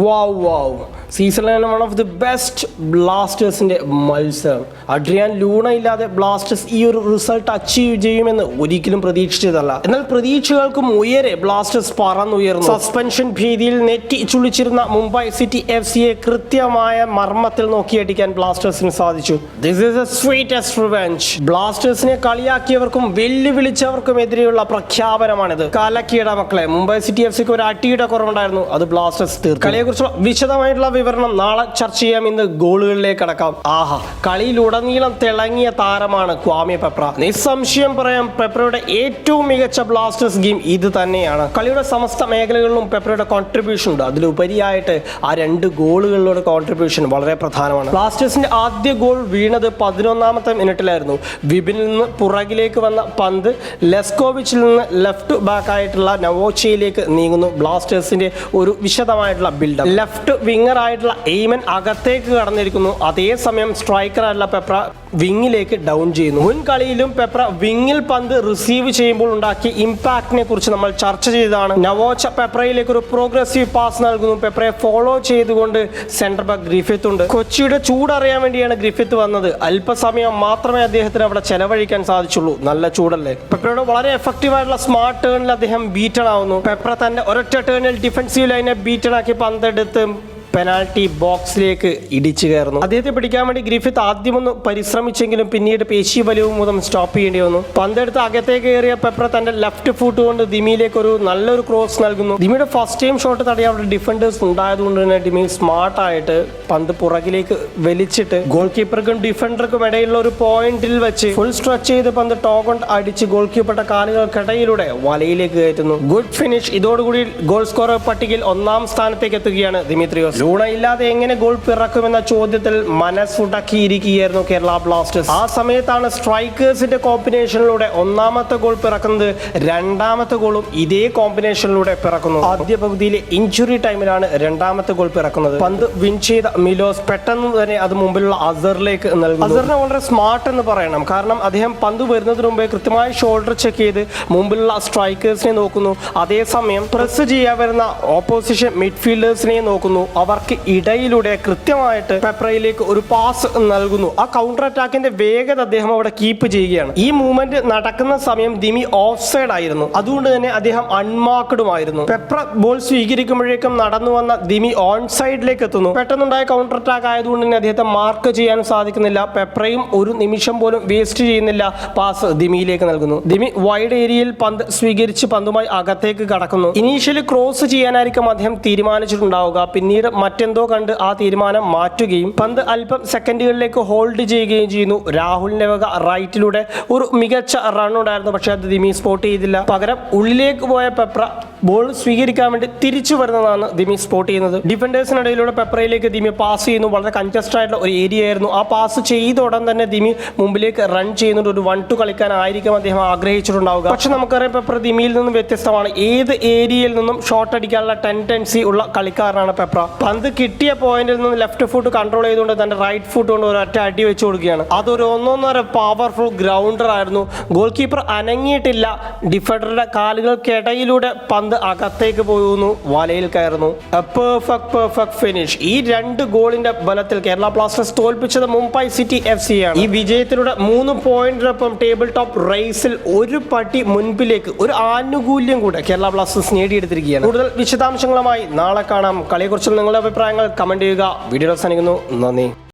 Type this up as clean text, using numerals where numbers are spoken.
വാവ് സീസണിലെ one of the best ബ്ലാസ്റ്റേഴ്സിന്റെ മത്സരം. അഡ്രിയാൻ ലൂണ ഇല്ലാതെ ബ്ലാസ്റ്റേഴ്സ് ഈ ഒരു റിസൾട്ട് അച്ചീവ് ചെയ്യുമെന്ന് ഒരിക്കലും പ്രതീക്ഷിച്ചതല്ല. എന്നാൽ പ്രതീക്ഷകൾക്കും ഉയരെ ബ്ലാസ്റ്റേഴ്സ് പറന്നുയർന്നു. സസ്പെൻഷൻ ഭീതിയിൽ നെറ്റി ചുളിച്ചിരുന്ന മുംബൈ സിറ്റി FC-യെ കൃത്യമായ മർമ്മത്തിൽ നോക്കിയടിക്കാൻ ബ്ലാസ്റ്റേഴ്സിന് സാധിച്ചു. This is A sweetest revenge. ബ്ലാസ്റ്റേഴ്സിനെ കളിയാക്കിയവർക്കും വെല്ലുവിളിച്ചവർക്കും എതിരെയുള്ള പ്രഖ്യാപനമാണിത്. കലക്കിയുടെ മക്കളെ, മുംബൈ സിറ്റി FC-ക്ക് ഒരു അടിയുടെ കുറവുണ്ടായിരുന്നു, അത് ബ്ലാസ്റ്റേഴ്സ് തീർക്കും. കളിയെക്കുറിച്ചുള്ള വിശദമായിട്ടുള്ള വിവരണം നാളെ ചർച്ച ചെയ്യാം. ഇന്ന് ഗോളുകളിലേക്ക് കടക്കാം. കളിയിലുടനീളം തിളങ്ങിയ താരമാണ് ക്വാമി പെപ്ര. നിസ്സംശയം പറയാം, പെപ്രയുടെ ഏറ്റവും മികച്ച ബ്ലാസ്റ്റേഴ്സ് ഗെയിം ഇത് തന്നെയാണ്. കളിയുടെ സമസ്ത മേഖലകളിലും പെപ്രയുടെ കോൺട്രിബ്യൂഷൻ ഉണ്ട്. അതിലുപരിയായിട്ട് ആ 2 ഗോളുകളിലുള്ള കോൺട്രിബ്യൂഷൻ വളരെ പ്രധാനമാണ്. ബ്ലാസ്റ്റേഴ്സിന്റെ ആദ്യ ഗോൾ വീണത് 11ാമത്തെ മിനിറ്റിലായിരുന്നു. വിപിനിൽ നിന്ന് പുറകിലേക്ക് വന്ന പന്ത് ലെസ്കോവിച്ചിൽ നിന്ന് ലെഫ്റ്റ് ബാക്ക് ആയിട്ടുള്ള നവോച്ചയിലേക്ക് നീങ്ങുന്നു. ബ്ലാസ്റ്റേഴ്സിന്റെ ഒരു വിശദമായിട്ടുള്ള ബിൽഡപ്പ്. ലെഫ്റ്റ് വിങ്ങർ ആയിട്ടുള്ള എയ്മൻ അകത്തേക്ക് കടന്നിരിക്കുന്നു. അതേസമയം സ്ട്രൈക്കർ ആയിട്ടുള്ള പെപ്ര വിങ്ങിലേക്ക് ഡൗൺ ചെയ്യുന്നു. മുൻ കളിയിലും പെപ്ര വിങ്ങിൽ പന്ത് റിസീവ് ചെയ്യുമ്പോൾ ഉണ്ടാക്കിയ ഇമ്പാക്റ്റിനെ കുറിച്ച് നമ്മൾ ചർച്ച ചെയ്തതാണ്. നവോച്ച പെപ്രയിലേക്ക് ഒരു പ്രോഗ്രസീവ് പാസ് നൽകുന്നു. പെപ്രയെ ഫോളോ ചെയ്തുകൊണ്ട് സെന്റർ ബാക്ക് ഗ്രിഫിത്ത് ഉണ്ട്. കൊച്ചിയുടെ ചൂടറിയാൻ വേണ്ടിയാണ് ഗ്രിഫിത്ത് വന്നത്. അല്പസമയം മാത്രമേ അദ്ദേഹത്തിന് അവിടെ ചെലവഴിക്കാൻ സാധിച്ചുള്ളൂ. നല്ല ചൂടല്ലേ. പെപ്രയുടെ വളരെ എഫക്റ്റീവ് ആയിട്ടുള്ള സ്മാർട്ട് ടേണിൽ അദ്ദേഹം ബീറ്റൺ ആവുന്നു. പെപ്ര തന്റെ ഒരൊറ്റ ടേണിൽ ഡിഫൻസീവ് ലൈനെ ബീറ്റൺ ആക്കി പന്തെടുത്ത് പെനാൽറ്റി ബോക്സിലേക്ക് ഇടിച്ചു കയറുന്നു. അദ്ദേഹത്തെ പിടിക്കാൻ വേണ്ടി ഗ്രിഫിത്ത് ആദ്യമൊന്ന് പരിശ്രമിച്ചെങ്കിലും പിന്നീട് പേശി വലിവ് മൂലം സ്റ്റോപ്പ് ചെയ്യേണ്ടി വന്നു. പന്തെടുത്ത് അകത്തേക്ക് കയറിയ പെപ്ര തന്റെ ലെഫ്റ്റ് ഫുട്ട് കൊണ്ട് ദിമിയിലേക്ക് ഒരു നല്ലൊരു ക്രോസ് നൽകുന്നു. ദിമിയുടെ ഫസ്റ്റ് ടൈം ഷോട്ട് തടയാൻ അവിടെ ഡിഫൻഡേഴ്സ് ഉണ്ടായതുകൊണ്ട് തന്നെ ദിമി സ്മാർട്ടായിട്ട് പന്ത് പുറകിലേക്ക് വലിച്ചിട്ട് ഗോൾ കീപ്പർക്കും ഡിഫൻഡർക്കും ഇടയിലുള്ള ഒരു പോയിന്റിൽ വെച്ച് ഫുൾ സ്ട്രെച്ച് ചെയ്ത് പന്ത് ടോ കൊണ്ട് അടിച്ച് ഗോൾ കീപ്പറുടെ കാലുകൾക്കിടയിലൂടെ വലയിലേക്ക് കയറ്റുന്നു. Good finish. ഇതോടുകൂടി ഗോൾ സ്കോറർ പട്ടികയിൽ 1ാം സ്ഥാനത്തേക്ക് എത്തുകയാണ് ദിമിത്രിയോസ്. ലൂണ ഇല്ലാതെ എങ്ങനെ ഗോൾ പിറക്കുമെന്ന ചോദ്യത്തിൽ മനസ്സുടക്കിയിരിക്കുകയായിരുന്നു കേരള ബ്ലാസ്റ്റേഴ്സ്. ആ സമയത്താണ് സ്ട്രൈക്കേഴ്സിന്റെ കോമ്പിനേഷനിലൂടെ 1ാമത്തെ ഗോൾ പിറക്കുന്നത്. 2ാമത്തെ ഗോളും ഇതേ കോമ്പിനേഷനിലൂടെ പിറക്കുന്നു. ആദ്യ പകുതിയിലെ ഇഞ്ചുറി ടൈമിലാണ് 2ാമത്തെ ഗോൾ പിറക്കുന്നത്. പന്ത് വിൻ ചെയ്ത മിലോസ് പെട്ടെന്ന് തന്നെ അത് മുമ്പിലുള്ള അസറിലേക്ക് നൽകുന്നു. അസറിനെ വളരെ സ്മാർട്ട് എന്ന് പറയണം. കാരണം അദ്ദേഹം പന്ത് വരുന്നതിന് മുമ്പേ കൃത്യമായി ഷോൾഡർ ചെക്ക് ചെയ്ത് മുമ്പിലുള്ള സ്ട്രൈക്കേഴ്സിനെ നോക്കുന്നു. അതേസമയം പ്രസ് ചെയ്യാൻ വരുന്ന ഓപ്പോസിഷൻ മിഡ്ഫീൽഡേഴ്സിനെ നോക്കുന്നു. അവർക്ക് ഇടയിലൂടെ കൃത്യമായിട്ട് പെപ്രയിലേക്ക് ഒരു പാസ് നൽകുന്നു. ആ കൗണ്ടർ അറ്റാക്കിന്റെ വേഗത അദ്ദേഹം അവിടെ കീപ്പ് ചെയ്യുകയാണ്. ഈ മൂവ്മെന്റ് നടക്കുന്ന സമയം ദിമി ഓഫ് സൈഡ് ആയിരുന്നു. അതുകൊണ്ട് തന്നെ അദ്ദേഹം അൺമാർക്ക്ഡുമായിരുന്നു. പെപ്ര ബോൾ സ്വീകരിക്കുമ്പോഴേക്കും നടന്നു വന്ന ദിമി ഓൺ സൈഡിലേക്ക് എത്തുന്നു. പെട്ടെന്നുണ്ടായ കൗണ്ടർ അറ്റാക്ക് ആയതുകൊണ്ട് തന്നെ അദ്ദേഹത്തെ മാർക്ക് ചെയ്യാൻ സാധിക്കുന്നില്ല. പെപ്രയും ഒരു നിമിഷം പോലും വേസ്റ്റ് ചെയ്യുന്നില്ല. പാസ് ദിമിയിലേക്ക് നൽകുന്നു. ദിമി വൈഡ് ഏരിയയിൽ പന്ത് സ്വീകരിച്ച് പന്തുമായി അകത്തേക്ക് കടക്കുന്നു. ഇനീഷ്യലി ക്രോസ് ചെയ്യാനായിരിക്കും അദ്ദേഹം തീരുമാനിച്ചിട്ടുണ്ടാവുക. പിന്നീട് മറ്റെന്തോ കണ്ട് ആ തീരുമാനം മാറ്റുകയും പന്ത് അല്പം സെക്കൻഡുകളിലേക്ക് ഹോൾഡ് ചെയ്യുകയും ചെയ്യുന്നു. രാഹുലിന്റെ വക റൈറ്റിലൂടെ ഒരു മികച്ച റൺ ഉണ്ടായിരുന്നു, പക്ഷെ അത് ദിമി സ്പോട്ട് ചെയ്തില്ല. പകരം ഉള്ളിലേക്ക് പോയ പെപ്ര ബോൾ സ്വീകരിക്കാൻ വേണ്ടി തിരിച്ചു വരുന്നതാണ് ദിമി സ്പോട്ട് ചെയ്യുന്നത്. ഡിഫൻഡേഴ്സിനിടയിലൂടെ പെപ്രയിലേക്ക് ദിമി പാസ് ചെയ്യുന്നു. വളരെ കൺജസ്റ്റഡ് ആയിട്ടുള്ള ഒരു ഏരിയ ആയിരുന്നു. ആ പാസ് ചെയ്ത ഉടൻ തന്നെ ദിമി മുമ്പിലേക്ക് റൺ ചെയ്യുന്നുണ്ട്. ഒരു 1-2 കളിക്കാനായിരിക്കും അദ്ദേഹം ആഗ്രഹിച്ചിട്ടുണ്ടാവുക. പക്ഷെ നമുക്കറിയാം പെപ്ര ദിമിയിൽ നിന്നും വ്യത്യസ്തമാണ്. ഏത് ഏരിയയിൽ നിന്നും ഷോട്ട് അടിക്കാനുള്ള ടെൻഡൻസി ഉള്ള കളിക്കാരനാണ് പെപ്ര. പന്ത് കിട്ടിയ പോയിന്റിൽ നിന്ന് ലെഫ്റ്റ് ഫുട്ട് കൺട്രോൾ ചെയ്തുകൊണ്ട് തന്റെ റൈറ്റ് ഫുട്ട് കൊണ്ട് ഒരു ഒറ്റ അടി വെച്ച് കൊടുക്കുകയാണ്. അതൊരു 1-1.5 പവർഫുൾ ഗ്രൗണ്ടർ ആയിരുന്നു. ഗോൾ കീപ്പർ അനങ്ങിയിട്ടില്ല. ഡിഫൻഡറുടെ കാലുകൾക്കിടയിലൂടെ പന്ത് അകത്തേക്ക് പോകുന്നു, വലയിൽ കയറുന്നു. Perfect finish. ഈ 2 ഗോളിന്റെ ബലത്തിൽ കേരള ബ്ലാസ്റ്റേഴ്സ് തോൽപ്പിച്ചത് മുംബൈ സിറ്റി FC-യാണ്. ഈ വിജയത്തിലൂടെ 3 പോയിന്റിനൊപ്പം ടേബിൾ ടോപ്പ് റേസിൽ ഒരു പടി മുൻപിലേക്ക് ഒരു ആനുകൂല്യം കൂടെ കേരള ബ്ലാസ്റ്റേഴ്സ് നേടിയെടുത്തിരിക്കുകയാണ്. കൂടുതൽ വിശദാംശങ്ങളുമായി നാളെ കാണാം. കളിയെക്കുറിച്ചുള്ള നിങ്ങളുടെ അഭിപ്രായങ്ങൾ കമന്റ് ചെയ്യുക. വീഡിയോ അവസാനിക്കുന്നു. നന്ദി.